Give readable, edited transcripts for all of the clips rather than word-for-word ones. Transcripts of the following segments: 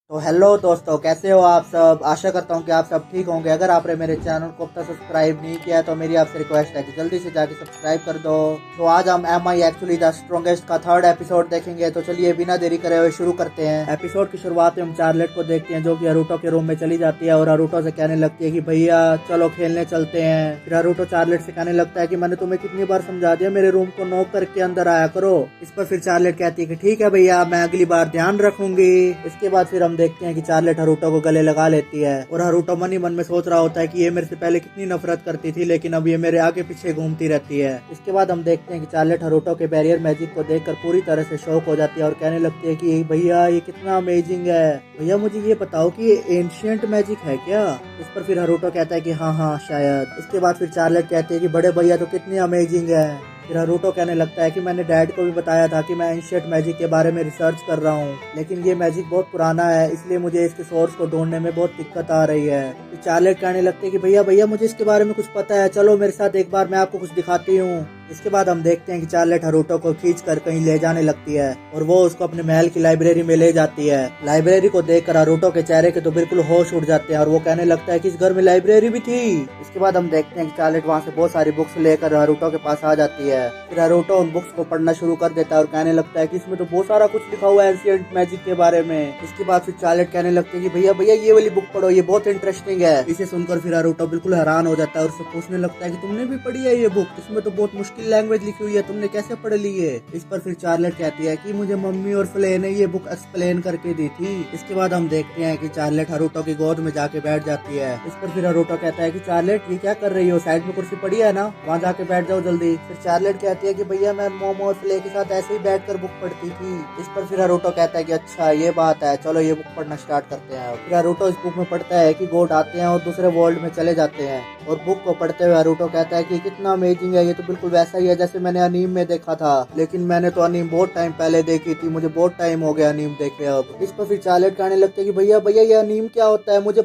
तो हेलो दोस्तों, कैसे हो आप सब। आशा करता हूँ कि आप सब ठीक होंगे। अगर आपने मेरे चैनल को अब तक सब्सक्राइब नहीं किया तो मेरी आपसे रिक्वेस्ट है कि जल्दी से जाके सब्सक्राइब कर दो। तो आज हम am I actually the strongest का थर्ड एपिसोड देखेंगे। तो चलिए बिना देरी करे हुए शुरू करते हैं। एपिसोड की शुरुआत में हम चार्लेट को देखते हैं जो कि अरूटो के रूम में चली जाती है और अरूटो से कहने लगती है कि भैया चलो खेलने चलते हैं। फिर अरूटो चार्लेट से कहने लगता है कि मैंने तुम्हें कितनी बार समझा दिया मेरे रूम को नॉक करके अंदर आया करो। इस पर फिर चार्लेट कहती है कि ठीक है भैया, मैं अगली बार ध्यान रखूंगी। इसके बाद फिर हम देखते हैं कि चार्लेट हरूटो को गले लगा लेती है और हरूटो मन ही मन में सोच रहा होता है कि ये मेरे से पहले कितनी नफरत करती थी, लेकिन अब ये मेरे आगे पीछे घूमती रहती है। इसके बाद हम देखते हैं कि चार्लेट हरूटो के बैरियर मैजिक को देखकर पूरी तरह से शॉक हो जाती है और कहने लगती है कि भैया ये कितना अमेजिंग है। भैया मुझे ये बताओ कि ये एंशिएंट मैजिक है क्या। इस पर फिर हरूटो कहता है कि हाँ शायद। इसके बाद फिर चार्लेट कहती है कि बड़े भैया तो कितनी अमेजिंग है। फिर हरूटो कहने लगता है कि मैंने डैड को भी बताया था कि मैं एंशिएंट मैजिक के बारे में रिसर्च कर रहा हूँ, लेकिन ये मैजिक बहुत पुराना है, इसलिए मुझे इसके सोर्स को ढूंढने में बहुत दिक्कत आ रही है। फिर चार्लेट कहने लगते हैं कि भैया भैया मुझे इसके बारे में कुछ पता है, चलो मेरे साथ एक बार मैं आपको कुछ दिखाती हूँ। इसके बाद हम देखते हैं कि चार्लेट हरूटो को खींच कर कहीं ले जाने लगती है और वो उसको अपने महल की लाइब्रेरी में ले जाती है। लाइब्रेरी को देखकर हरूटो के चेहरे के तो बिल्कुल होश उड़ जाते हैं और वो कहने लगता है कि इस घर में लाइब्रेरी भी थी। इसके बाद हम देखते हैं कि चार्लेट वहाँ से बहुत सारी बुक्स लेकर हरूटो के पास आ जाती है। फिर हरूटो उन बुक्स को पढ़ना शुरू कर देता है और कहने लगता है कि इसमें तो बहुत सारा कुछ लिखा हुआ है एंशिएंट मैजिक के बारे में। इसके बाद फिर चार्लेट कहने लगते हैं कि भैया भैया ये वाली बुक पढ़ो, ये बहुत इंटरेस्टिंग है। इसे सुनकर फिर हरूटो बिल्कुल हैरान हो जाता है और उससे पूछने लगता है कि तुमने भी पढ़ी है ये बुक, इसमें तो बहुत मुश्किल लैंग्वेज लिखी हुई है, तुमने कैसे पढ़ ली है। इस पर फिर चार्लेट कहती है कि मुझे मम्मी और फ्ले ने ये बुक एक्सप्लेन करके दी थी। इसके बाद हम देखते हैं कि चार्लेट हरूटो की गोद में जाके बैठ जाती है। इस पर फिर हरूटो कहता है कि चार्लेट ये क्या कर रही हो, साइड में कुर्सी पड़ी है ना, वहाँ जाके बैठ जाओ जल्दी। फिर चार्लेट कहती है कि भैया मैं मोमो और फ्ले के साथ ऐसे ही बैठकर बुक पढ़ती थी। इस पर फिर हरूटो कहता है कि अच्छा ये बात है, चलो ये बुक पढ़ना स्टार्ट करते हैं। फिर हरूटो इस बुक में पढ़ता है कि गॉड आते हैं और दूसरे वर्ल्ड में चले जाते हैं और बुक को पढ़ते हुए हरूटो कहता है कि कितना अमेजिंग है, ये तो बिल्कुल वैसा ही है जैसे मैंने अनीम में देखा था, लेकिन मैंने तो अनीम बहुत टाइम पहले देखी थी, मुझे बहुत टाइम हो गया अनीम देखे अब। इस पर फिर चार्लेट कहने लगते हैं कि भैया भैया ये अनीम क्या होता है, मुझे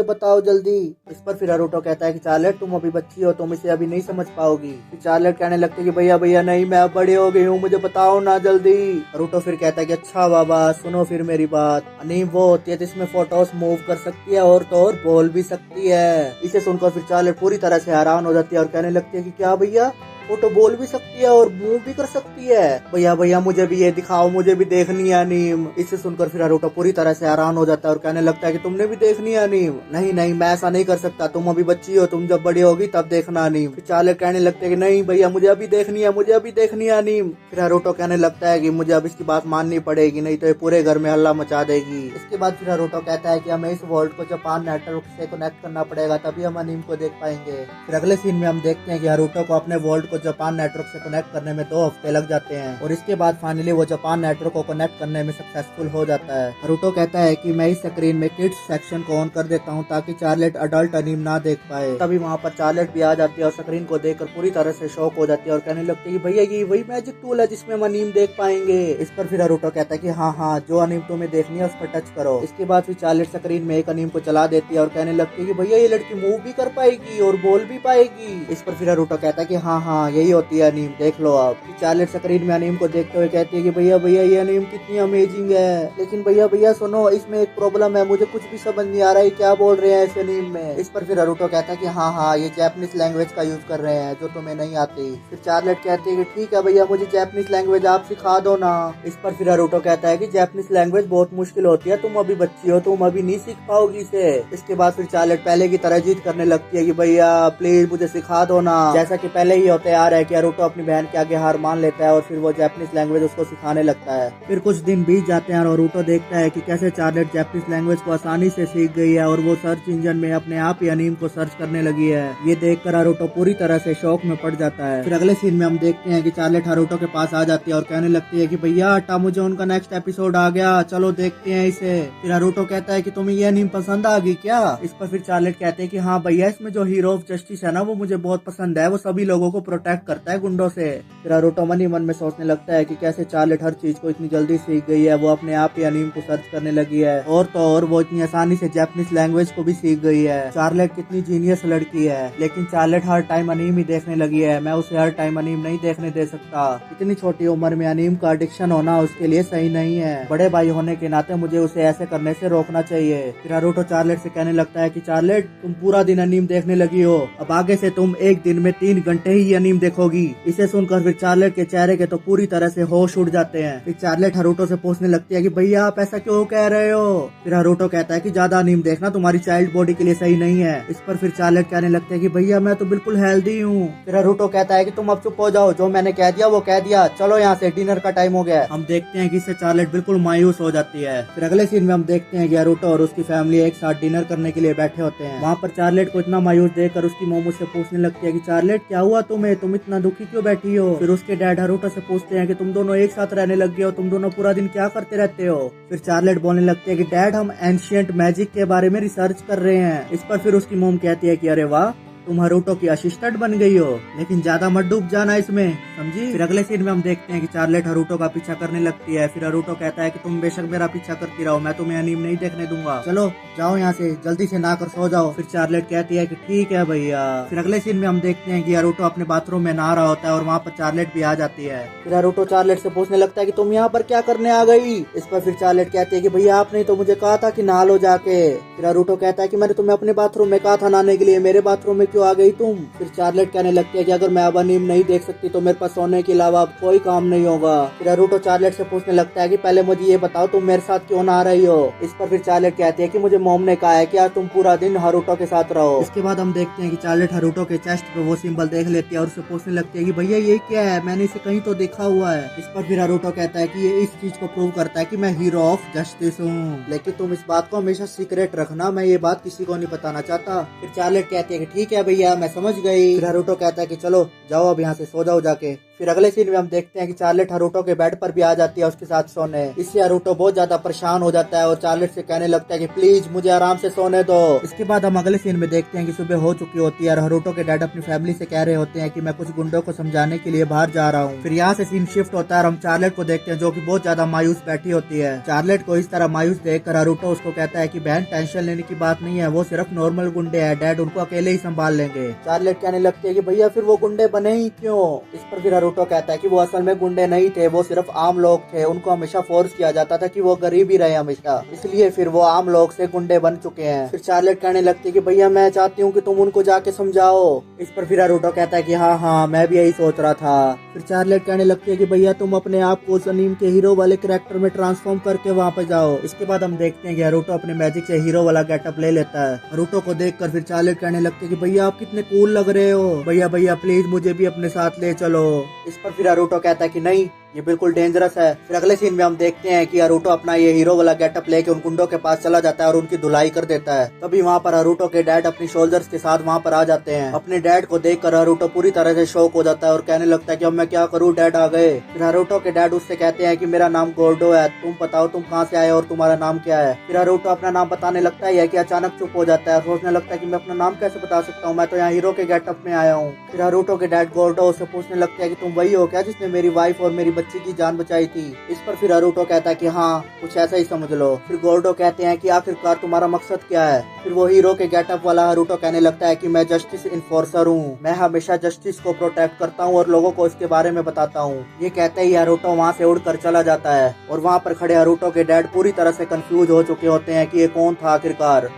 बताओ जल्दी। इस पर फिर हरूटो कहता है कि चार्लेट तुम अभी बच्ची हो, तुम इसे अभी नहीं समझ पाओगी। फिर चार्लेट कहने लगते हैं कि भैया भैया नहीं, मैं अब बड़ी हो गई हूँ, मुझे बताओ ना जल्दी। हरूटो फिर कहता है कि अच्छा बाबा सुनो फिर मेरी बात, अनीम वो होती है जिसमें फोटोस मूव कर सकती है और तो और बोल भी सकती है। इसे सुनकर फिर चार्लेट पूरी तरह से हैरान हो जाती है और कहने लगती है कि क्या भैया वो तो बोल भी सकती है और मूव भी कर सकती है। भैया भैया मुझे भी ये दिखाओ, मुझे भी देखनी है अनीम। इससे सुनकर फिर हरूटो पूरी तरह से हैरान हो जाता है और कहने लगता है कि तुमने भी देखनी है अनीम। नहीं नहीं मैं ऐसा नहीं कर सकता, तुम अभी बच्ची हो, तुम जब बड़ी होगी तब देखना अनीम। फिर चार्लेट कहने लगते हैं कि नहीं भैया मुझे अभी देखनी है, मुझे अभी देखनी है अनीम। फिर हरूटो कहने लगता है कि मुझे अब इसकी बात माननी पड़ेगी, नहीं तो ये पूरे घर में हल्ला मचा देगी। इसके बाद फिर हरूटो कहता है कि हमें इस वर्ल्ड को जापान नेटवर्क से कनेक्ट करना पड़ेगा, तभी हम अनीम को देख पाएंगे। फिर अगले सीन में हम देखते हैं कि हरूटो को अपने वर्ल्ड को जापान नेटवर्क से कनेक्ट करने में 2 हफ्ते लग जाते हैं और इसके बाद फाइनली वो जापान नेटवर्क को कनेक्ट करने में सक्सेसफुल हो जाता है। हरूटो कहता है कि मैं इस स्क्रीन में किड्स सेक्शन को ऑन कर देता हूं ताकि चार्लेट अडल्ट अनीम ना देख पाए। तभी वहां पर चार्लेट भी आ जाती है और स्क्रीन को देखकर पूरी तरह से शॉक हो जाती है और कहने लगती है कि भैया ये वही मैजिक टूल है जिसमें हम अनीम देख पाएंगे। इस पर फिर हरूटो कहता है कि हाँ जो अनीम तुम्हें देखनी है उस पर टच करो। इसके बाद फिर चार्लेट स्क्रीन में एक अनीम को चला देती है और कहने लगती है कि भैया ये लड़की मूव भी कर पाएगी और बोल भी पाएगी। इस पर फिर हरूटो कहता है कि हाँ यही होती है अनीम, देख लो आप। चार्लेट स्क्रीन में अनीम को देखते हुए कहती है कि भैया भैया ये अनीम कितनी अमेजिंग है, लेकिन भैया भैया सुनो इसमें एक प्रॉब्लम है, मुझे कुछ भी समझ नहीं आ रहा है क्या बोल रहे हैं इस अनीम में। इस पर फिर हरूटो कहता है कि हाँ ये जैपनीज लैंग्वेज का यूज कर रहे हैं जो तुम्हें नहीं आती। फिर चार्लेट कहती है कि ठीक है भैया मुझे जैपनीज लैंग्वेज आप सिखा दो ना। इस पर फिर हरूटो कहता है कि जैपनीज लैंग्वेज बहुत मुश्किल होती है, तुम अभी बच्ची हो, तुम अभी नहीं सीख पाओगी इसे। इसके बाद फिर चार्लेट पहले की तरह जिद करने लगती है कि भैया प्लीज मुझे सिखा दो ना, जैसा कि पहले ही होते आ रहा है कि हरूटो अपनी बहन के आगे हार मान लेता है और फिर वो जापानीज लैंग्वेज उसको सिखाने लगता है। फिर कुछ दिन बीत जाते हैं और हरूटो देखता है कि कैसे चार्लेट जापानीज लैंग्वेज को आसानी से सीख गई है और वो सर्च इंजन में अपने आप ही अनीम को सर्च करने लगी है। ये देखकर हरूटो पूरी तरह से शौक में पड़ जाता है। फिर अगले सीन में हम देखते हैं कि चार्लेट हरूटो के पास आ जाती है और कहने लगती है कि भैया टामुजोन का नेक्स्ट एपिसोड आ गया, चलो देखते हैं इसे। फिर हरूटो कहता है कि तुम्हें ये अनीम पसंद आ गई क्या। इस पर फिर चार्लेट कहते हैं कि हाँ भैया इसमें जो हीरो ऑफ जस्टिस है ना वो मुझे बहुत पसंद है, वो सभी लोगों को प्रोटेक्ट करता है गुंडों से। फिर नारुतो मन ही मन में सोचने लगता है कि कैसे चार्लेट हर चीज को इतनी जल्दी सीख गई है। वो अपने आप ही अनीम को सर्च करने लगी है और तो और वो इतनी आसानी से जापानीज लैंग्वेज को भी सीख गई है। चार्लेट कितनी जीनियस लड़की है, लेकिन चार्लेट हर टाइम अनीम ही देखने लगी है। मैं उसे हर टाइम अनीम नहीं देखने दे सकता। इतनी छोटी उम्र में अनीम का एडिक्शन होना उसके लिए सही नहीं है। बड़े भाई होने के नाते मुझे उसे ऐसे करने से रोकना चाहिए। फिर नारुतो चार्लेट से कहने लगता है कि चार्लेट, तुम पूरा दिन अनीम देखने लगी हो, अब आगे से तुम एक दिन में 3 घंटे ही अनीम देखोगी। इसे सुनकर फिर चार्लेट के चेहरे के तो पूरी तरह से होश उड़ जाते हैं। फिर चार्लेट नारुतो से पूछने लगती है कि भैया आप ऐसा क्यों कह रहे हो। फिर नारुतो कहता है कि ज्यादा अनीम देखना तुम्हारी चाइल्ड बॉडी के लिए सही नहीं है। इस पर फिर चार्लेट कहने लगते हैं कि भैया मैं तो बिल्कुल हेल्दी हूँ। फिर नारुतो कहता है कि तुम अब चुप हो जाओ, जो मैंने कह दिया वो कह दिया, चलो यहाँ से डिनर का टाइम हो गया। हम देखते हैं कि इससे चार्लेट बिल्कुल मायूस हो जाती है। फिर अगले सीन में हम देखते हैं कि नारुतो और उसकी फैमिली एक साथ डिनर करने के लिए बैठे होते हैं। वहाँ पर चार्लेट को इतना मायूस देखकर उसकी मोम उससे पूछने लगती है कि चार्लेट क्या हुआ तुम्हें, तुम इतना दुखी क्यों बैठी हो। फिर उसके डैड नारुतो से पूछते हैं कि तुम दोनों एक साथ रहने लग गए हो, तुम दोनों पूरा दिन क्या करते रहते हो। फिर चार्लेट बोलने लगती है कि डैड हम एंशिएंट मैजिक के बारे में रिसर्च कर रहे हैं। इस पर फिर उसकी मोम कहती है कि अरे वाह, तुम नारुतो की असिस्टेंट बन गई हो, लेकिन ज्यादा मत डूब जाना इसमें, समझी। फिर अगले सीन में हम देखते हैं कि चार्लेट नारुतो का पीछा करने लगती है। फिर नारुतो कहता है कि तुम बेशक मेरा पीछा करती रहो, मैं तुम्हें अनीम नहीं देखने दूंगा, चलो जाओ यहाँ से, जल्दी से नहा कर सो जाओ। फिर चार्लेट कहती है कि ठीक है भैया। फिर अगले सीन में हम देखते हैं कि नारुतो अपने बाथरूम में नहा रहा होता है और वहाँ पर चार्लेट भी आ जाती है। फिर नारुतो चार्लेट से पूछने लगता है कि तुम यहाँ पर क्या करने आ गई। इस पर फिर चार्लेट कहती है कि भैया आपने तो मुझे कहा था कि नहा लो जाके। फिर नारुतो कहता है कि मैंने तुम्हें अपने बाथरूम में कहा था नहाने के लिए, मेरे बाथरूम में क्यों आ गई तुम। फिर चार्लेट कहने लगती है कि अगर मैं अब अनीम नहीं देख सकती तो मेरे पास सोने के अलावा अब कोई काम नहीं होगा। फिर नारुतो चार्लेट से पूछने लगता है कि पहले मुझे ये बताओ तुम मेरे साथ क्यों ना आ रही हो। इस पर फिर चार्लेट कहती है कि मुझे मॉम ने कहा है कि आज तुम पूरा दिन नारुतो के साथ रहो। इसके बाद हम देखते हैं कि चार्लेट नारुतो के चेस्ट पे वो सिंबल देख लेती है और उससे पूछने लगती है कि भैया ये क्या है, मैंने इसे कहीं तो देखा हुआ है। इस पर फिर नारुतो कहता है कि ये इस चीज को प्रूव करता है कि मैं हीरो ऑफ जस्टिस हूँ, लेकिन तुम इस बात को हमेशा सीक्रेट रखना, मैं ये बात किसी को नहीं बताना चाहता। फिर चार्लेट कहती है कि ठीक है भैया मैं समझ गई। फिर नारुतो कहता है कि चलो जाओ अब यहाँ से सो जाओ जाके। फिर अगले सीन में हम देखते हैं कि चार्लेट नारुतो के बेड पर भी आ जाती है उसके साथ सोने। इससे नारुतो बहुत ज्यादा परेशान हो जाता है और चार्लेट से कहने लगता है कि प्लीज मुझे आराम से सोने दो। इसके बाद हम अगले सीन में देखते हैं कि सुबह हो चुकी होती है और नारुतो के डैड अपनी फैमिली से कह रहे होते हैं कि मैं कुछ गुंडों को समझाने के लिए बाहर जा रहा हूँ। फिर यहाँ से सीन शिफ्ट होता है और हम चार्लेट को देखते हैं जो कि बहुत ज्यादा मायूस बैठी होती है। चार्लेट को इस तरह मायूस देखकर नारुतो उसको कहता है कि बहन टेंशन लेने की बात नहीं है, वो सिर्फ नॉर्मल गुंडे हैं, डैड उनको अकेले ही संभाल लेंगे। चार्लेट कहने लगती है कि भैया फिर वो गुंडे बने ही क्यों। इस पर फिर नारुतो कहता है कि वो असल में गुंडे नहीं थे, वो सिर्फ आम लोग थे, उनको हमेशा फोर्स किया जाता था कि वो गरीब ही रहे हमेशा, इसलिए फिर वो आम लोग से गुंडे बन चुके हैं। फिर चार्लेट कहने लगती है कि भैया मैं चाहती हूँ कि तुम उनको जाके समझाओ। इस पर फिर नारुतो कहता है कि हाँ हाँ मैं भी यही सोच रहा था। फिर चार्लेट कहने लगती है कि भैया तुम अपने आप को उस अनीम के हीरो वाले कैरेक्टर में ट्रांसफॉर्म करके वहाँ पे जाओ। इसके बाद हम देखते हैं कि नारुतो अपने मैजिक से हीरो वाला गेटअप ले लेता है। नारुतो को देखकर फिर चार्लेट कहने लगती है कि भैया आप कितने कूल लग रहे हो, भैया भैया प्लीज मुझे भी अपने साथ ले चलो। इस पर फिर नारुतो कहता है कि नहीं ये बिल्कुल डेंजरस है। फिर अगले सीन में हम देखते हैं कि नारुतो अपना ये हीरो वाला गेटअप लेके उन गुंडों के पास चला जाता है और उनकी धुलाई कर देता है। तभी वहाँ पर नारुतो के डैड अपनी सोल्जर्स के साथ वहाँ पर आ जाते हैं। अपने डैड को देखकर नारुतो पूरी तरह से शॉक हो जाता है और कहने लगता है कि अब मैं क्या करूँ, डैड आ गए। फिर नारुतो के डैड उससे कहते हैं कि मेरा नाम गोर्डो है, तुम बताओ तुम कहाँ से आए और तुम्हारा नाम क्या है। फिर नारुतो अपना नाम बताने लगता है कि अचानक चुप हो जाता है, सोचने लगता है कि मैं अपना नाम कैसे बता सकता हूँ, मैं तो यहाँ हीरो के गेटअप में आया हूँ। फिर नारुतो के डैड गोर्डो उससे पूछने लगते हैं कि तुम वही हो क्या जिसने मेरी वाइफ और मेरी बच्ची की जान बचाई थी। इस पर फिर नारुतो कहता है कि हाँ कुछ ऐसा ही समझ लो। फिर गोर्डो कहते हैं कि आखिरकार तुम्हारा मकसद क्या है। फिर वो हीरो के गेटअप वाला नारुतो कहने लगता है कि मैं जस्टिस इन्फोर्सर हूँ, मैं हमेशा जस्टिस को प्रोटेक्ट करता हूँ और लोगों को इसके बारे में बताता हूँ। ये कहते ही नारुतो वहाँ से उड़कर चला जाता है और वहाँ पर खड़े नारुतो के डैड पूरी तरह से कंफ्यूज हो चुके होते हैं कि ये कौन था आखिरकार।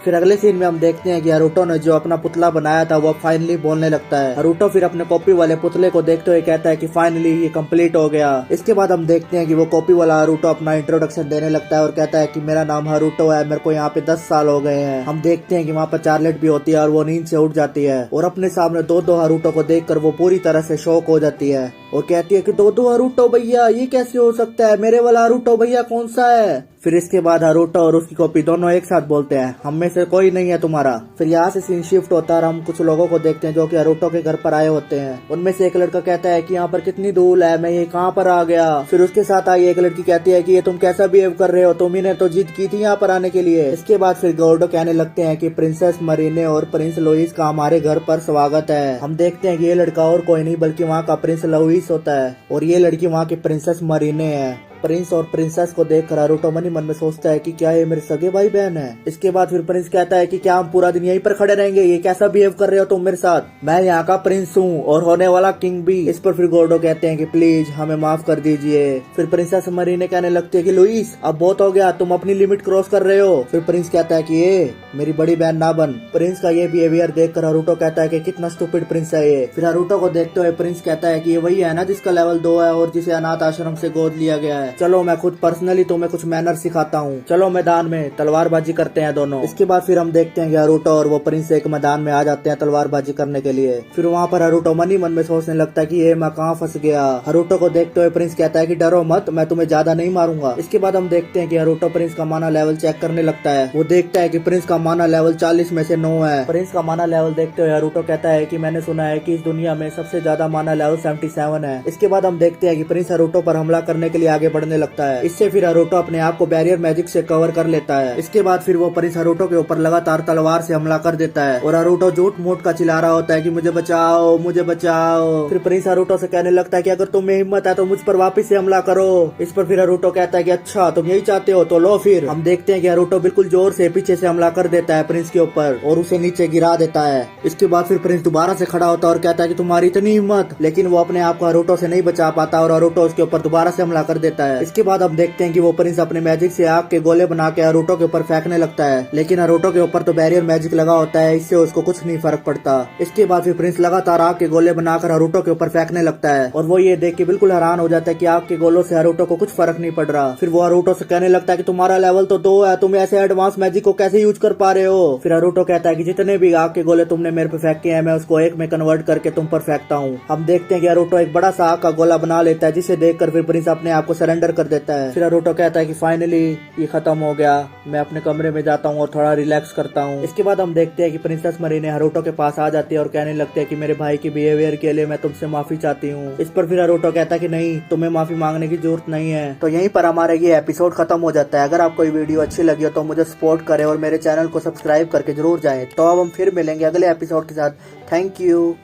फिर अगले सीन में हम देखते हैं कि नारुतो ने जो अपना पुतला बनाया था वो फाइनली बोलने लगता है। नारुतो फिर अपने कॉपी वाले पुतले को देखते हुए कहता है कि फाइनली ये कंप्लीट हो गया। इसके बाद हम देखते हैं कि वो कॉपी वाला नारुतो अपना इंट्रोडक्शन देने लगता है और कहता है कि मेरा नाम नारुतो है, मेरे को यहाँ पे 10 साल हो गए हैं। हम देखते हैं कि वहाँ पर चार्लेट भी होती है और वो नींद से उठ जाती है और अपने सामने दो नारुतो को देखकर वो पूरी तरह से शॉक हो जाती है। और कहती है कि दो हरूटो भैया ये कैसे हो सकता है, मेरे वाला हरूटो भैया कौन सा है। फिर इसके बाद हरूटो और उसकी कॉपी दोनों एक साथ बोलते हैं हम में से कोई नहीं है तुम्हारा। फिर यहाँ से सीन शिफ्ट होता है और हम कुछ लोगों को देखते हैं जो कि हरूटो के घर पर आए होते हैं। उनमें से एक लड़का कहता है कि यहाँ पर कितनी धूल है, मैं ये कहाँ पर आ गया। फिर उसके साथ आई एक लड़की कहती है कि ये तुम कैसा बिहेव कर रहे हो, तुम्ही ने तो जिद की थी यहाँ पर आने के लिए। इसके बाद फिर गोल्डो कहने लगते हैं कि प्रिंसेस मरीने और प्रिंस लुइस का हमारे घर पर स्वागत है। हम देखते हैं कि ये लड़का और कोई नहीं बल्कि वहाँ का प्रिंस लुइस होता है और ये लड़की वहाँ की प्रिंसेस मरीने है। प्रिंस और प्रिंसेस को देखकर हरूटो मन ही मन में सोचता है कि क्या ये मेरे सगे भाई बहन है। इसके बाद फिर प्रिंस कहता है कि क्या हम पूरा दिन यहीं पर खड़े रहेंगे, ये कैसा बिहेव कर रहे हो तुम मेरे साथ, मैं यहाँ का प्रिंस हूँ और होने वाला किंग भी। इस पर फिर गोल्डो कहते हैं कि प्लीज हमें माफ कर दीजिए। फिर प्रिंसेस मरीने कहने लगती है कि लुइस अब बहुत हो गया, तुम अपनी लिमिट क्रॉस कर रहे हो। फिर प्रिंस कहता है कि ये मेरी बड़ी बहन ना बन। प्रिंस का ये बिहेवियर देखकर हरूटो कहता है कि कितना स्टूपिड प्रिंस है ये। फिर हरूटो को देखते हुए प्रिंस कहता है कि ये वही है ना जिसका लेवल 2 है और जिसे अनाथ आश्रम से गोद लिया गया है। चलो मैं खुद पर्सनली तुम्हें कुछ मैनर सिखाता हूँ, चलो मैदान में तलवारबाजी करते हैं दोनों। इसके बाद फिर हम देखते हैं कि हरूटो और वो प्रिंस एक मैदान में आ जाते हैं तलवारबाजी करने के लिए। फिर वहाँ पर हरूटो मन ही मन में सोचने लगता है कि ये मैं कहाँ फंस गया। हरूटो को देखते हुए प्रिंस कहता है कि डरो मत, मैं तुम्हें ज्यादा नहीं मारूंगा। इसके बाद हम देखते हैं कि हरूटो प्रिंस का माना लेवल चेक करने लगता है। वो देखता है कि प्रिंस का माना लेवल 40 में से 9 है। प्रिंस का माना लेवल देखते हुए हरूटो कहता है कि मैंने सुना है कि इस दुनिया में सबसे ज्यादा माना लेवल 77 है। इसके बाद हम देखते हैं कि प्रिंस हरूटो पर हमला करने के लिए आगे बढ़ने लगता है। इससे फिर हरूटो अपने आप को बैरियर मैजिक से कवर कर लेता है। इसके बाद फिर वो प्रिंस हरूटो के ऊपर लगातार तलवार से हमला कर देता है और हरूटो झूठ मूठ का चिल्ला रहा होता है कि मुझे बचाओ मुझे बचाओ। फिर प्रिंस हरूटो से कहने लगता है कि अगर तुम्हें हिम्मत है तो मुझ पर वापस से हमला करो। इस पर फिर हरूटो कहता है कि अच्छा तुम यही चाहते हो तो लो। फिर हम देखते हैं कि हरूटो बिल्कुल जोर से पीछे से हमला कर देता है प्रिंस के ऊपर और उसे नीचे गिरा देता है। इसके बाद फिर प्रिंस दोबारा से खड़ा होता है और कहता है कि तुम्हारी इतनी हिम्मत, लेकिन वो अपने आप को हरूटो से नहीं बचा पाता और हरूटो उसके ऊपर दोबारा से हमला कर देता है। इसके बाद हम देखते हैं कि वो प्रिंस अपने मैजिक से आग के गोले बना के हरूटो के ऊपर फेंकने लगता है, लेकिन हरूटो के ऊपर तो बैरियर मैजिक लगा होता है, इससे उसको कुछ नहीं फर्क पड़ता। इसके बाद फिर प्रिंस लगातार आग के गोले बनाकर हरूटो के ऊपर फेंकने लगता है और वो ये देख के बिल्कुल हैरान हो जाता है कि आग के गोलों से हरूटो को कुछ फर्क नहीं पड़ रहा। फिर वो हरूटो से कहने लगता है कि तुम्हारा लेवल तो 2 है, तुम ऐसे एडवांस मैजिक को कैसे यूज कर पा रहे हो। फिर हरूटो कहता है कि जितने भी आग के गोले तुमने मेरे पे फेंके हैं मैं उसको एक में कन्वर्ट करके तुम पर फेंकता हूँ। हम देखते हैं कि हरूटो एक बड़ा सा आग का गोला बना लेता है, जिसे देखकर फिर प्रिंस अपने आप को सरेंडर कर देता है। फिर हरूटो कहता है कि फाइनली ये खत्म हो गया, मैं अपने कमरे में जाता हूँ और थोड़ा रिलैक्स करता हूँ। इसके बाद हम देखते हैं कि प्रिंसेस मरीने हरूटो के पास आ जाती है और कहने लगते हैं कि मेरे भाई के बिहेवियर के लिए मैं तुमसे माफी चाहती हूँ। इस पर फिर हरूटो कहता है कि नहीं, तुम्हें माफी मांगने की जरूरत नहीं है। तो यहीं पर हमारा ये एपिसोड खत्म हो जाता है। अगर आपको ये वीडियो अच्छी लगी हो तो मुझे सपोर्ट करें और मेरे चैनल को सब्सक्राइब करके जरूर जाएं। तो अब हम फिर मिलेंगे अगले एपिसोड के साथ। Thank you.